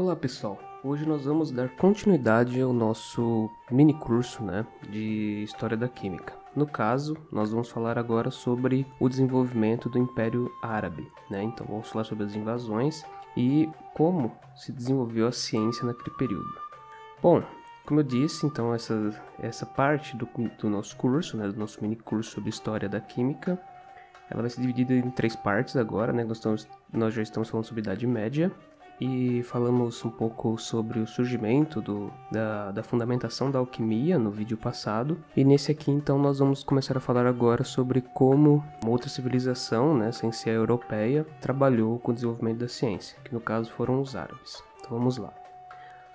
Olá pessoal, hoje nós vamos dar continuidade ao nosso mini curso de História da Química. No caso, nós vamos falar agora sobre o desenvolvimento do Império Árabe, Então vamos falar sobre as invasões e como se desenvolveu a ciência naquele período. Bom, como eu disse, então essa parte do nosso curso, do nosso mini curso sobre História da Química, ela vai ser dividida em 3 partes agora, Nós já estamos falando sobre Idade Média, e falamos um pouco sobre o surgimento da fundamentação da alquimia no vídeo passado. E nesse aqui, então, nós vamos começar a falar agora sobre como uma outra civilização, sem ser a europeia, trabalhou com o desenvolvimento da ciência, que no caso foram os árabes. Então vamos lá.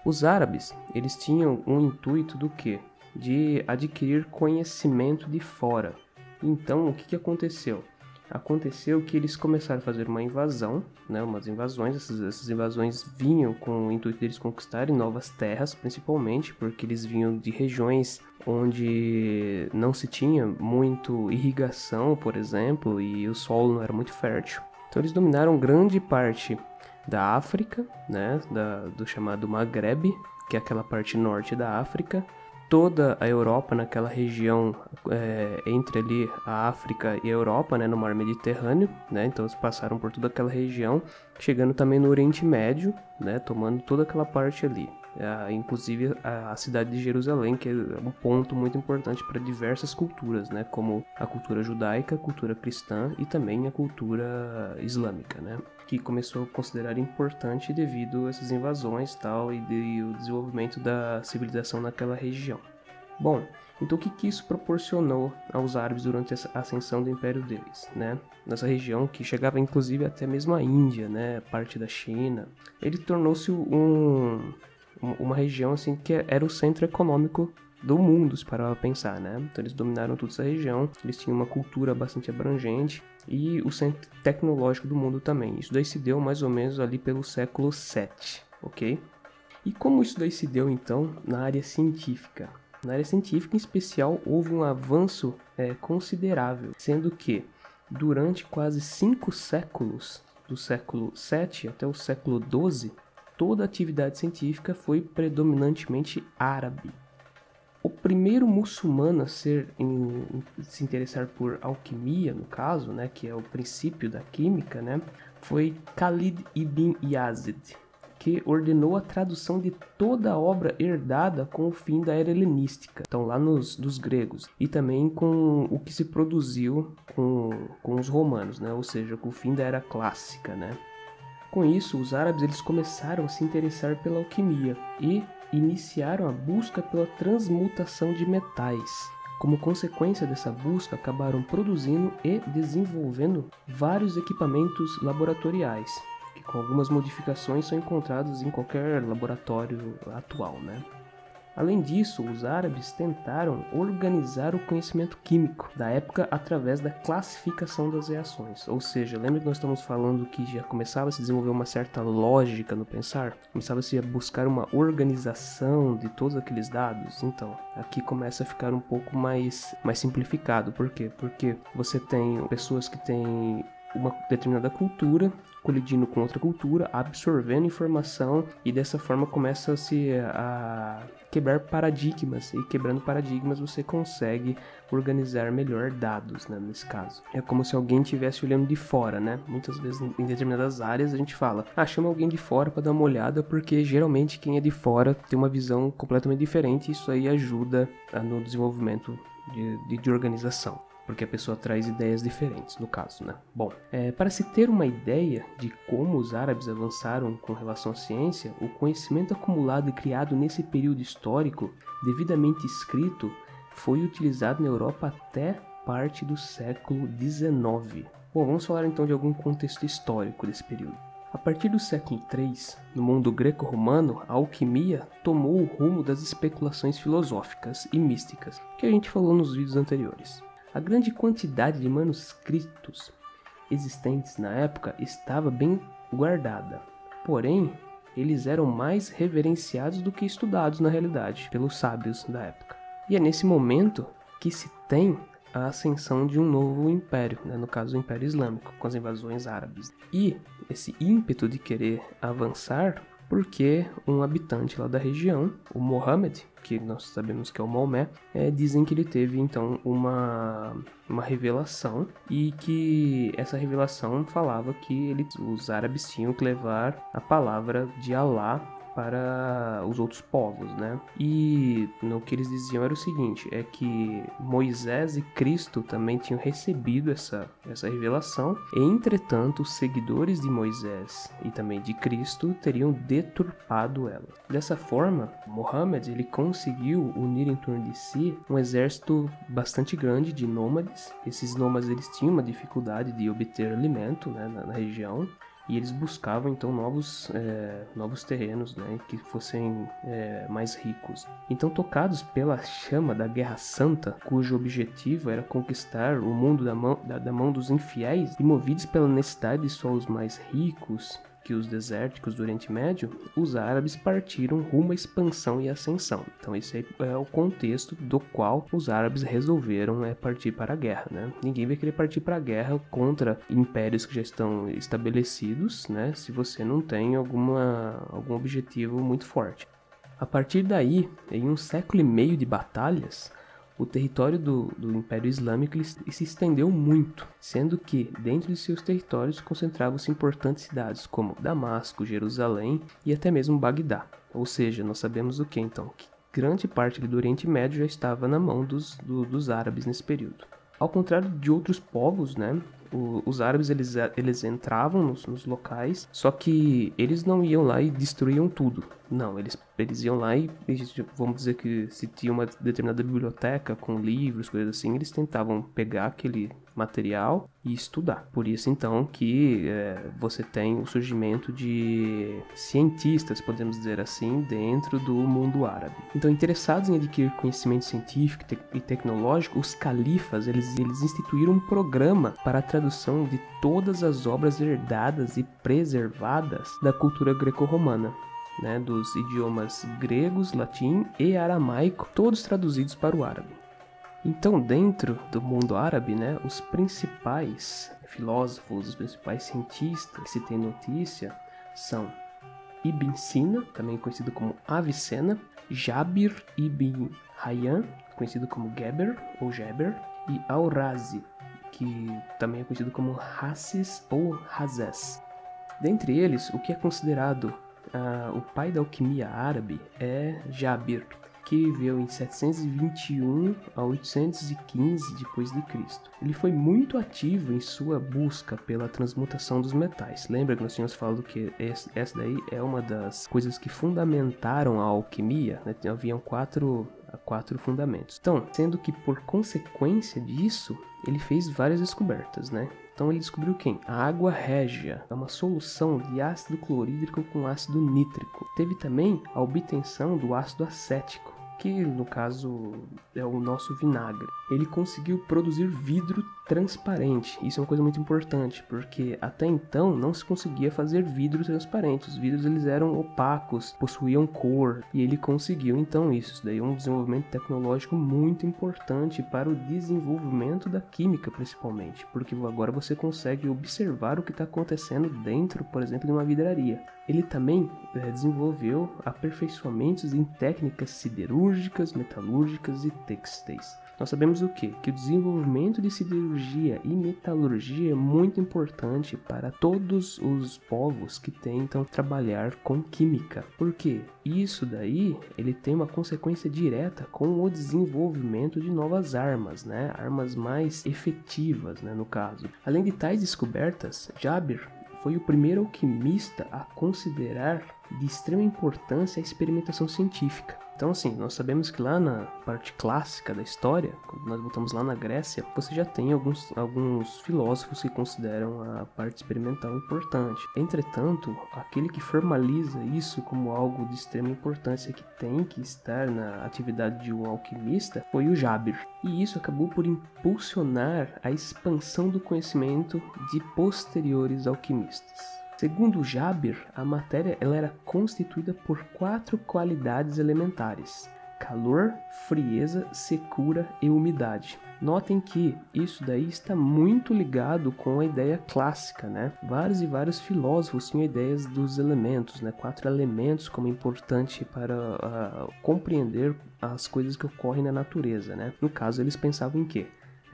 Os árabes, eles tinham um intuito do quê? De adquirir conhecimento de fora. Então, o que aconteceu? Aconteceu que eles começaram a fazer uma invasão, umas invasões. Essas invasões vinham com o intuito de eles conquistarem novas terras, principalmente porque eles vinham de regiões onde não se tinha muito irrigação, por exemplo, e o solo não era muito fértil. Então eles dominaram grande parte da África, do chamado Maghreb, que é aquela parte norte da África, toda a Europa, naquela região entre ali a África e a Europa, no mar Mediterrâneo, Então eles passaram por toda aquela região, chegando também no Oriente Médio, tomando toda aquela parte ali. Inclusive a cidade de Jerusalém, que é um ponto muito importante para diversas culturas, como a cultura judaica, a cultura cristã e também a cultura islâmica, que começou a considerar importante devido a essas invasões e o desenvolvimento da civilização naquela região. Bom, então o que isso proporcionou aos árabes durante essa ascensão do império deles, Nessa região que chegava inclusive até mesmo a Índia, parte da China. Ele tornou-se uma região assim que era o centro econômico do mundo, se parar para pensar, Então eles dominaram toda essa região, eles tinham uma cultura bastante abrangente e o centro tecnológico do mundo também. Isso daí se deu mais ou menos ali pelo século VII, ok? E como isso daí se deu então na área científica? Na área científica em especial houve um avanço considerável, sendo que durante quase 5 séculos, do século VII até o século XII, toda a atividade científica foi predominantemente árabe. O primeiro muçulmano a se interessar por alquimia, no caso, que é o princípio da química, foi Khalid ibn Yazid, que ordenou a tradução de toda a obra herdada com o fim da era helenística, então lá dos gregos, e também com o que se produziu com os romanos, ou seja, com o fim da era clássica, Com isso, os árabes eles começaram a se interessar pela alquimia e iniciaram a busca pela transmutação de metais. Como consequência dessa busca, acabaram produzindo e desenvolvendo vários equipamentos laboratoriais, que com algumas modificações são encontrados em qualquer laboratório atual, Além disso, os árabes tentaram organizar o conhecimento químico da época através da classificação das reações. Ou seja, lembra que nós estamos falando que já começava a se desenvolver uma certa lógica no pensar? Começava-se a buscar uma organização de todos aqueles dados? Então, aqui começa a ficar um pouco mais simplificado. Por quê? Porque você tem pessoas que têm uma determinada cultura colidindo com outra cultura, absorvendo informação, e dessa forma começa-se a quebrar paradigmas, e quebrando paradigmas você consegue organizar melhor dados, nesse caso. É como se alguém estivesse olhando de fora, Muitas vezes em determinadas áreas a gente fala, chama alguém de fora para dar uma olhada, porque geralmente quem é de fora tem uma visão completamente diferente, e isso aí ajuda no desenvolvimento de organização, porque a pessoa traz ideias diferentes, no caso, Bom, para se ter uma ideia de como os árabes avançaram com relação à ciência, o conhecimento acumulado e criado nesse período histórico, devidamente escrito, foi utilizado na Europa até parte do século XIX. Bom, vamos falar então de algum contexto histórico desse período. A partir do século III, no mundo greco-romano, a alquimia tomou o rumo das especulações filosóficas e místicas, que a gente falou nos vídeos anteriores. A grande quantidade de manuscritos existentes na época estava bem guardada, porém, eles eram mais reverenciados do que estudados na realidade pelos sábios da época. E é nesse momento que se tem a ascensão de um novo império, no caso o Império Islâmico, com as invasões árabes. E esse ímpeto de querer avançar porque um habitante lá da região, o Mohammed, que nós sabemos que é o Maomé, dizem que ele teve então uma revelação, e que essa revelação falava que os árabes tinham que levar a palavra de Alá para os outros povos, né? E no que eles diziam era o seguinte, é que Moisés e Cristo também tinham recebido essa revelação, e, entretanto, os seguidores de Moisés e também de Cristo teriam deturpado ela. Dessa forma, Mohammed ele conseguiu unir em torno de si um exército bastante grande de nômades. Esses nômades eles tinham uma dificuldade de obter alimento, né, na região, e eles buscavam então novos terrenos, né, que fossem mais ricos. Então, tocados pela chama da Guerra Santa, cujo objetivo era conquistar o mundo da mão dos infiéis, e movidos pela necessidade de só os mais ricos que os desérticos do Oriente Médio, os árabes partiram rumo à expansão e ascensão. Então esse é o contexto do qual os árabes resolveram partir para a guerra, né? Ninguém vai querer partir para a guerra contra impérios que já estão estabelecidos, né? Se você não tem algum objetivo muito forte. A partir daí, em um século e meio de batalhas, o território do Império Islâmico ele se estendeu muito, sendo que dentro de seus territórios concentravam-se importantes cidades como Damasco, Jerusalém e até mesmo Bagdá. Ou seja, nós sabemos o que então? Que grande parte do Oriente Médio já estava na mão dos árabes nesse período. Ao contrário de outros povos, né? Os árabes eles entravam nos locais, só que eles não iam lá e destruíam tudo. Não, eles iam lá e, vamos dizer que se tinha uma determinada biblioteca com livros, coisas assim, eles tentavam pegar aquele material e estudar. Por isso, então, que você tem o surgimento de cientistas, podemos dizer assim, dentro do mundo árabe. Então, interessados em adquirir conhecimento científico e tecnológico, os califas, eles instituíram um programa para a tradução de todas as obras herdadas e preservadas da cultura greco-romana, né, dos idiomas gregos, latim e aramaico, todos traduzidos para o árabe. Então, dentro do mundo árabe, né, os principais filósofos, os principais cientistas que se tem notícia são Ibn Sina, também conhecido como Avicena, Jabir ibn Hayyan, conhecido como Geber ou Geber, e Al-Razi, que também é conhecido como Hassis ou Hazes. Dentre eles, o que é considerado o pai da alquimia árabe é Jabir, que viveu em 721 a 815 depois de Cristo. Ele foi muito ativo em sua busca pela transmutação dos metais. Lembra que nós tínhamos falado que essa daí é uma das coisas que fundamentaram a alquimia, né? Haviam quatro fundamentos. Então, sendo que por consequência disso, ele fez várias descobertas, né? Então ele descobriu quem? A água régia, é uma solução de ácido clorídrico com ácido nítrico. Teve também a obtenção do ácido acético, que no caso é o nosso vinagre. Ele conseguiu produzir vidro transparente. Isso é uma coisa muito importante, porque até então não se conseguia fazer vidro transparente. Os vidros eles eram opacos, possuíam cor, e ele conseguiu então isso. Isso daí é um desenvolvimento tecnológico muito importante para o desenvolvimento da química, principalmente, porque agora você consegue observar o que está acontecendo dentro, por exemplo, de uma vidraria. Ele também desenvolveu aperfeiçoamentos em técnicas siderúrgicas, metalúrgicas e têxteis. Nós sabemos o quê? Que o desenvolvimento de siderurgia e metalurgia é muito importante para todos os povos que tentam trabalhar com química. Por quê? Isso daí, ele tem uma consequência direta com o desenvolvimento de novas armas, né? Armas mais efetivas, né, no caso. Além de tais descobertas, Jabir foi o primeiro alquimista a considerar de extrema importância a experimentação científica. Então, assim, nós sabemos que lá na parte clássica da história, quando nós voltamos lá na Grécia, você já tem alguns filósofos que consideram a parte experimental importante. Entretanto, aquele que formaliza isso como algo de extrema importância que tem que estar na atividade de um alquimista foi o Jabir. E isso acabou por impulsionar a expansão do conhecimento de posteriores alquimistas. Segundo Jabir, a matéria ela era constituída por 4 qualidades elementares. calor, frieza, secura e umidade. Notem que isso daí está muito ligado com a ideia clássica, né? Vários e vários filósofos tinham ideias dos elementos, né? 4 elementos como importante para compreender as coisas que ocorrem na natureza, né? No caso, eles pensavam em quê?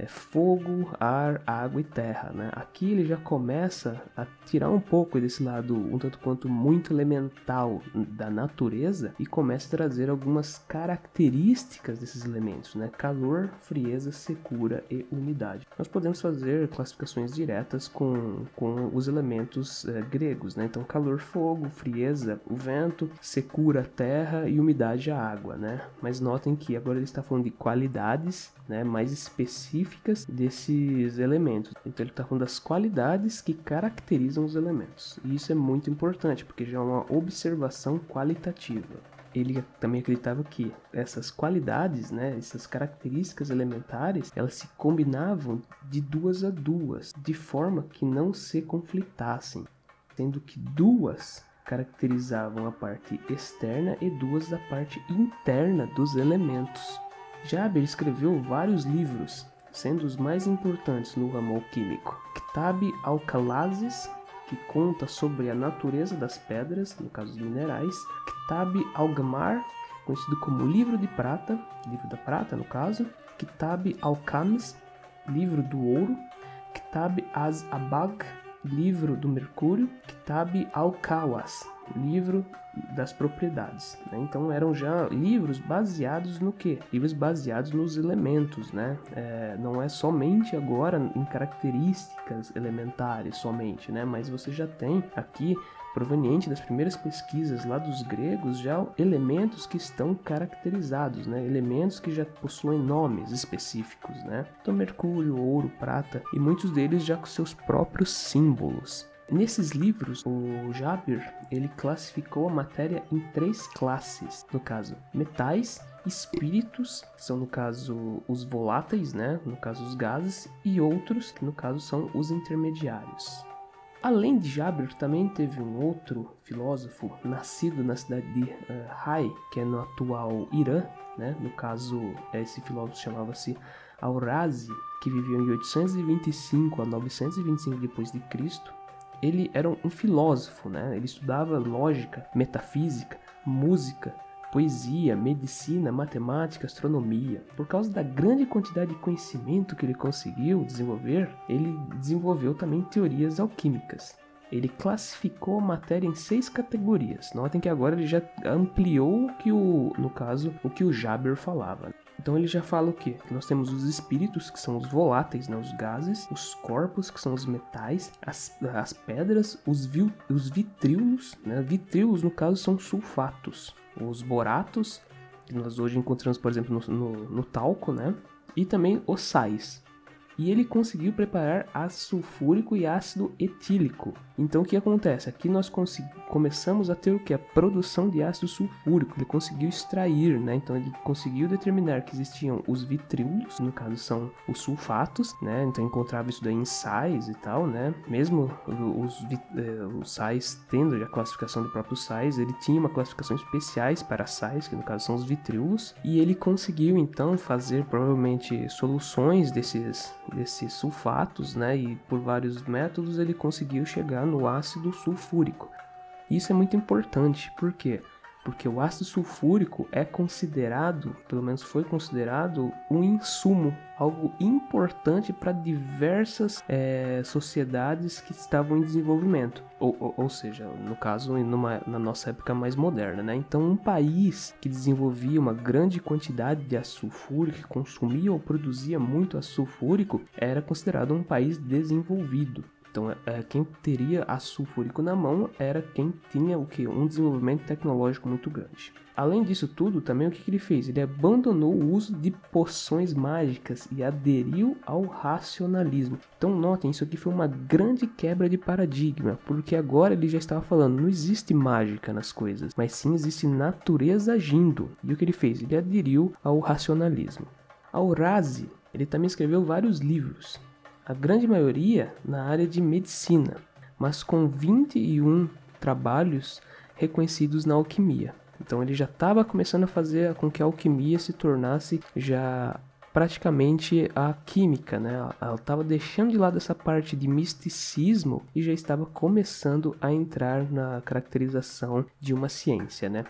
Fogo, ar, água e terra, né? Aqui ele já começa a tirar um pouco desse lado um tanto quanto muito elemental da natureza e começa a trazer algumas características desses elementos, né? Calor, frieza, secura e umidade. Nós podemos fazer classificações diretas com os elementos gregos, né? Então calor, fogo, frieza, o vento, secura, terra e umidade, a água, né? Mas notem que agora ele está falando de qualidades, né, mais específicas desses elementos. Então ele está falando das qualidades que caracterizam os elementos. E isso é muito importante, porque já é uma observação qualitativa. Ele também acreditava que essas qualidades, né, essas características elementares, elas se combinavam de 2 a 2, de forma que não se conflitassem, sendo que 2 caracterizavam a parte externa e 2 a parte interna dos elementos. Jaber escreveu vários livros, sendo os mais importantes no ramo alquímico. Kitab al-Khalazis, que conta sobre a natureza das pedras, no caso dos minerais. Kitab al-Gamar, conhecido como Livro de Prata, Livro da Prata no caso. Kitab al-Khams, Livro do Ouro. Kitab az-Abag, Livro do Mercúrio. Kitab al-Kawas, Livro das Propriedades, né? Então eram já livros baseados no quê? Livros baseados nos elementos, né? Não é somente agora em características elementares somente, né? Mas você já tem aqui, proveniente das primeiras pesquisas lá dos gregos, já elementos que estão caracterizados, né? Elementos que já possuem nomes específicos, né? Então mercúrio, ouro, prata e muitos deles já com seus próprios símbolos. Nesses livros, o Jaber, ele classificou a matéria em 3 classes, no caso, metais, espíritos, que são no caso os voláteis, né, no caso os gases, e outros, que no caso são os intermediários. Além de Jaber, também teve um outro filósofo, nascido na cidade de Hai, que é no atual Irã, né, no caso, esse filósofo chamava-se Al-Razi, que viveu em 825 a 925 d.C., ele era um filósofo, né? Ele estudava lógica, metafísica, música, poesia, medicina, matemática, astronomia. Por causa da grande quantidade de conhecimento que ele conseguiu desenvolver, ele desenvolveu também teorias alquímicas. Ele classificou a matéria em 6 categorias. Notem que agora ele já ampliou o que o Jaber falava. Então ele já fala o quê? Que nós temos os espíritos, que são os voláteis, né? Os gases, os corpos, que são os metais, as pedras, os vitríolos, né? Vitríolos, no caso, são sulfatos. Os boratos, que nós hoje encontramos, por exemplo, no talco, né? E também os sais. E ele conseguiu preparar ácido sulfúrico e ácido etílico. Então o que acontece? Aqui nós começamos a ter o que? A produção de ácido sulfúrico. Ele conseguiu extrair, né? Então ele conseguiu determinar que existiam os vitríolos, no caso são os sulfatos, né? Então encontrava isso daí em sais e tal, né? Mesmo os sais tendo a classificação de próprios sais, ele tinha uma classificação especiais para sais, que no caso são os vitríolos. E ele conseguiu então fazer provavelmente soluções desses sulfatos, né? E por vários métodos ele conseguiu chegar no ácido sulfúrico. Isso é muito importante, por quê? Porque o ácido sulfúrico é considerado, pelo menos foi considerado, um insumo, algo importante para diversas sociedades que estavam em desenvolvimento. Ou seja, no caso, na nossa época mais moderna, né? Então, um país que desenvolvia uma grande quantidade de ácido sulfúrico, que consumia ou produzia muito ácido sulfúrico, era considerado um país desenvolvido. Então, quem teria ácido sulfúrico na mão era quem tinha um desenvolvimento tecnológico muito grande. Além disso tudo, também o que ele fez? Ele abandonou o uso de poções mágicas e aderiu ao racionalismo. Então notem, isso aqui foi uma grande quebra de paradigma, porque agora ele já estava falando, não existe mágica nas coisas, mas sim existe natureza agindo. E o que ele fez? Ele aderiu ao racionalismo. Al-Razi, ele também escreveu vários livros, a grande maioria na área de medicina, mas com 21 trabalhos reconhecidos na alquimia. Então ele já estava começando a fazer com que a alquimia se tornasse já praticamente a química, né? Ela estava deixando de lado essa parte de misticismo e já estava começando a entrar na caracterização de uma ciência, né?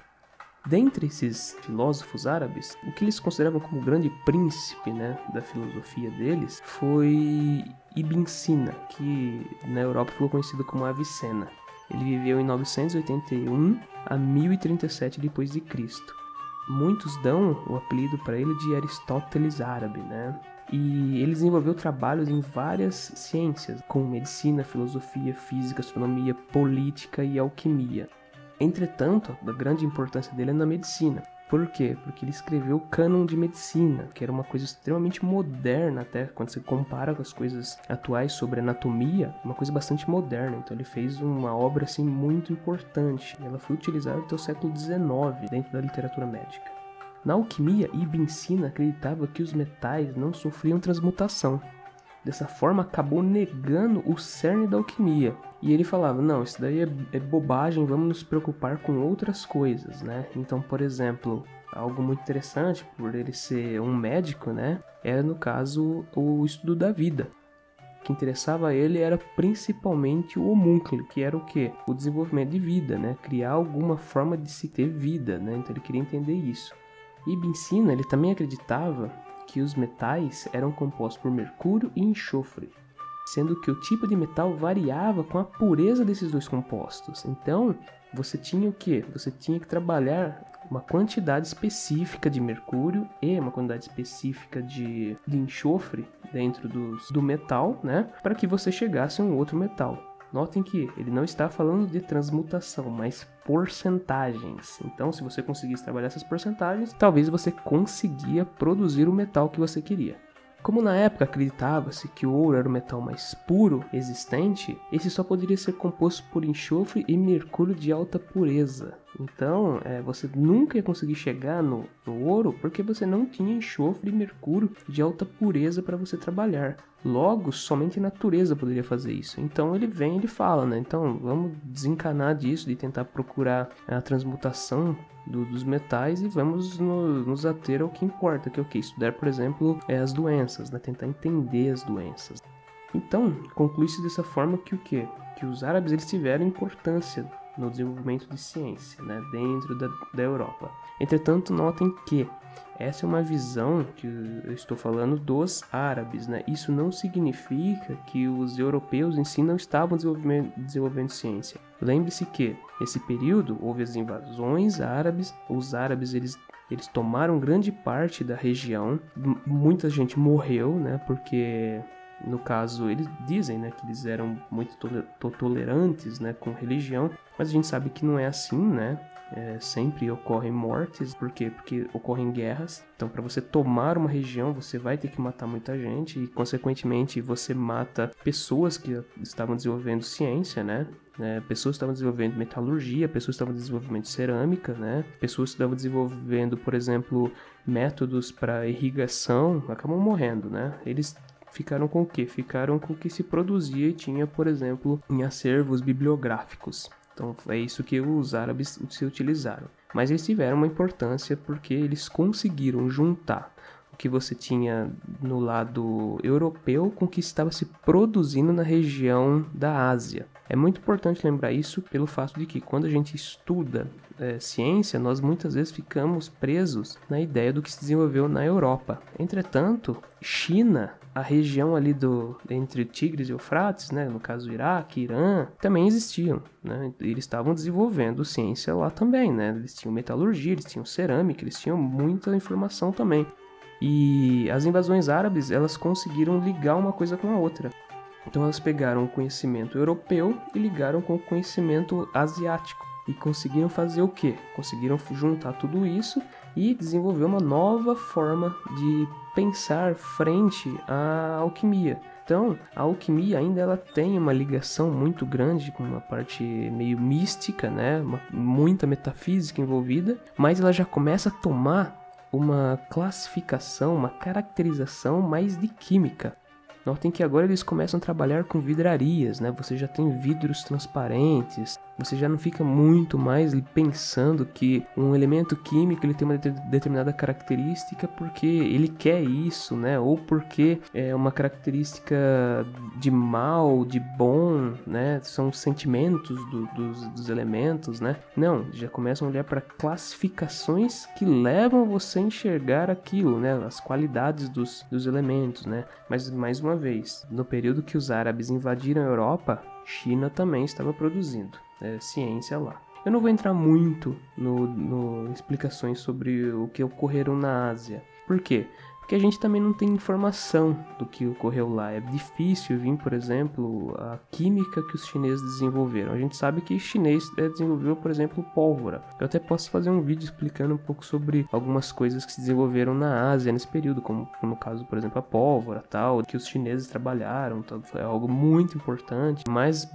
Dentre esses filósofos árabes, o que eles consideravam como o grande príncipe, né, da filosofia deles foi Ibn Sina, que na Europa ficou conhecido como Avicena. Ele viveu em 981 a 1037 d.C. Muitos dão o apelido para ele de Aristóteles árabe, né? E ele desenvolveu trabalhos em várias ciências, como medicina, filosofia, física, astronomia, política e alquimia. Entretanto, a grande importância dele é na medicina. Por quê? Porque ele escreveu o cânon de medicina, que era uma coisa extremamente moderna, até quando você compara com as coisas atuais sobre anatomia, uma coisa bastante moderna. Então ele fez uma obra assim muito importante. Ela foi utilizada até o século XIX dentro da literatura médica. Na alquimia, Ibn Sina acreditava que os metais não sofriam transmutação. Dessa forma, acabou negando o cerne da alquimia. E ele falava, não, isso daí é bobagem, vamos nos preocupar com outras coisas, né? Então, por exemplo, algo muito interessante, por ele ser um médico, né? Era, no caso, o estudo da vida. O que interessava a ele era principalmente o homúnculo, que era o quê? O desenvolvimento de vida, né? Criar alguma forma de se ter vida, né? Então ele queria entender isso. Ibn Sina, ele também acreditava que os metais eram compostos por mercúrio e enxofre, sendo que o tipo de metal variava com a pureza desses dois compostos. Então, você tinha o quê? Você tinha que trabalhar uma quantidade específica de mercúrio e uma quantidade específica de enxofre dentro do metal, né? Para que você chegasse a um outro metal. Notem que ele não está falando de transmutação, mas porcentagens. Então, se você conseguisse trabalhar essas porcentagens, talvez você conseguia produzir o metal que você queria. Como na época acreditava-se que o ouro era o metal mais puro existente, esse só poderia ser composto por enxofre e mercúrio de alta pureza. Então, você nunca ia conseguir chegar no ouro porque você não tinha enxofre e mercúrio de alta pureza para você trabalhar. Logo, somente a natureza poderia fazer isso. Então ele vem e ele fala, né? Então vamos desencanar disso, de tentar procurar a transmutação dos metais e vamos nos ater ao que importa, que é o que? Estudar, por exemplo, as doenças, né? Tentar entender as doenças. Então, conclui-se dessa forma que o quê? Que os árabes eles tiveram importância no desenvolvimento de ciência, né? Dentro da Europa. Entretanto, notem que essa é uma visão que eu estou falando dos árabes, né? Isso não significa que os europeus em si não estavam desenvolvendo ciência. Lembre-se que, nesse período, houve as invasões árabes, os árabes eles tomaram grande parte da região, muita gente morreu, né? Porque, no caso, eles dizem, né, que eles eram muito tolerantes, né, com religião, mas a gente sabe que não é assim, né? Sempre ocorrem mortes, por quê? Porque ocorrem guerras. Então, para você tomar uma região, você vai ter que matar muita gente e, consequentemente, você mata pessoas que estavam desenvolvendo ciência, né? Pessoas estavam desenvolvendo metalurgia, pessoas estavam desenvolvendo cerâmica, né? Pessoas estavam desenvolvendo, por exemplo, métodos para irrigação, acabam morrendo, né? Eles ficaram com o quê? Ficaram com o que se produzia e tinha, por exemplo, em acervos bibliográficos. Então é isso que os árabes se utilizaram. Mas eles tiveram uma importância porque eles conseguiram juntar o que você tinha no lado europeu com o que estava se produzindo na região da Ásia. É muito importante lembrar isso pelo fato de que quando a gente estuda ciência, nós muitas vezes ficamos presos na ideia do que se desenvolveu na Europa. Entretanto, China, a região ali entre Tigres e Eufrates, né, no caso Iraque, Irã, também existiam, né? Eles estavam desenvolvendo ciência lá também, né? Eles tinham metalurgia, eles tinham cerâmica, eles tinham muita informação também. E as invasões árabes, elas conseguiram ligar uma coisa com a outra. Então elas pegaram o conhecimento europeu e ligaram com o conhecimento asiático. E conseguiram fazer o quê? Conseguiram juntar tudo isso e desenvolver uma nova forma de pensar frente à alquimia. Então, a alquimia ainda ela tem uma ligação muito grande com uma parte meio mística, né? Muita metafísica envolvida, mas ela já começa a tomar uma classificação, uma caracterização mais de química. Notem que agora eles começam a trabalhar com vidrarias, né? Você já tem vidros transparentes, você já não fica muito mais pensando que um elemento químico ele tem uma determinada característica porque ele quer isso, né? Ou porque é uma característica de mal, de bom, né? São sentimentos dos elementos, né? Não, já começam a olhar para classificações que levam você a enxergar aquilo, né? As qualidades dos elementos, né? Mas, mais uma vez, no período que os árabes invadiram a Europa, China também estava produzindo ciência lá. Eu não vou entrar muito no explicações sobre o que ocorreram na Ásia. Por quê? Porque a gente também não tem informação do que ocorreu lá. É difícil vir, por exemplo, a química que os chineses desenvolveram. A gente sabe que o chinês desenvolveu, por exemplo, pólvora. Eu até posso fazer um vídeo explicando um pouco sobre algumas coisas que se desenvolveram na Ásia nesse período, como no caso, por exemplo, a pólvora, tal, que os chineses trabalharam, tal, foi algo muito importante, mas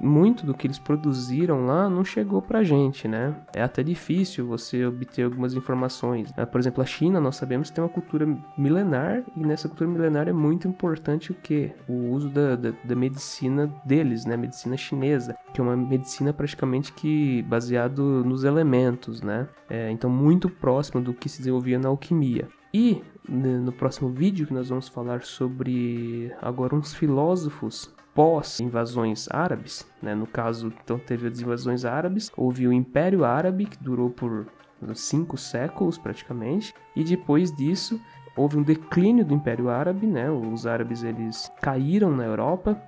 muito do que eles produziram lá não chegou pra gente, né? É até difícil você obter algumas informações. Por exemplo, a China, nós sabemos que tem uma cultura milenar, e nessa cultura milenar é muito importante o que? O uso da medicina deles, né? Medicina chinesa, que é uma medicina praticamente que baseado nos elementos, né? Então muito próximo do que se desenvolvia na alquimia. E no próximo vídeo que nós vamos falar sobre agora uns filósofos pós-invasões árabes, né? No caso, então teve as invasões árabes, houve o Império Árabe, que durou por 5 séculos praticamente, e depois disso houve um declínio do Império Árabe, né? Os árabes eles caíram na Europa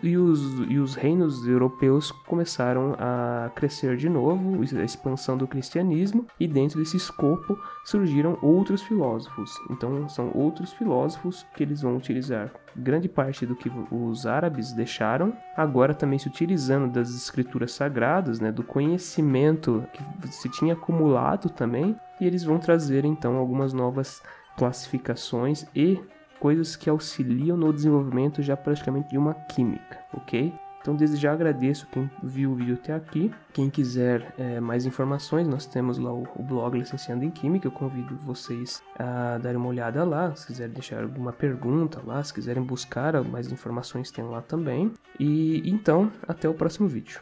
e os reinos europeus começaram a crescer de novo, a expansão do cristianismo, e dentro desse escopo surgiram outros filósofos. Então são outros filósofos que eles vão utilizar grande parte do que os árabes deixaram, agora também se utilizando das escrituras sagradas, né? Do conhecimento que se tinha acumulado também, e eles vão trazer então algumas novas classificações e coisas que auxiliam no desenvolvimento já praticamente de uma química, ok? Então desde já agradeço quem viu o vídeo até aqui. Quem quiser mais informações, nós temos lá o blog Licenciando em Química. Eu convido vocês a darem uma olhada lá. Se quiserem deixar alguma pergunta lá, se quiserem buscar mais informações, tem lá também. E então, até o próximo vídeo.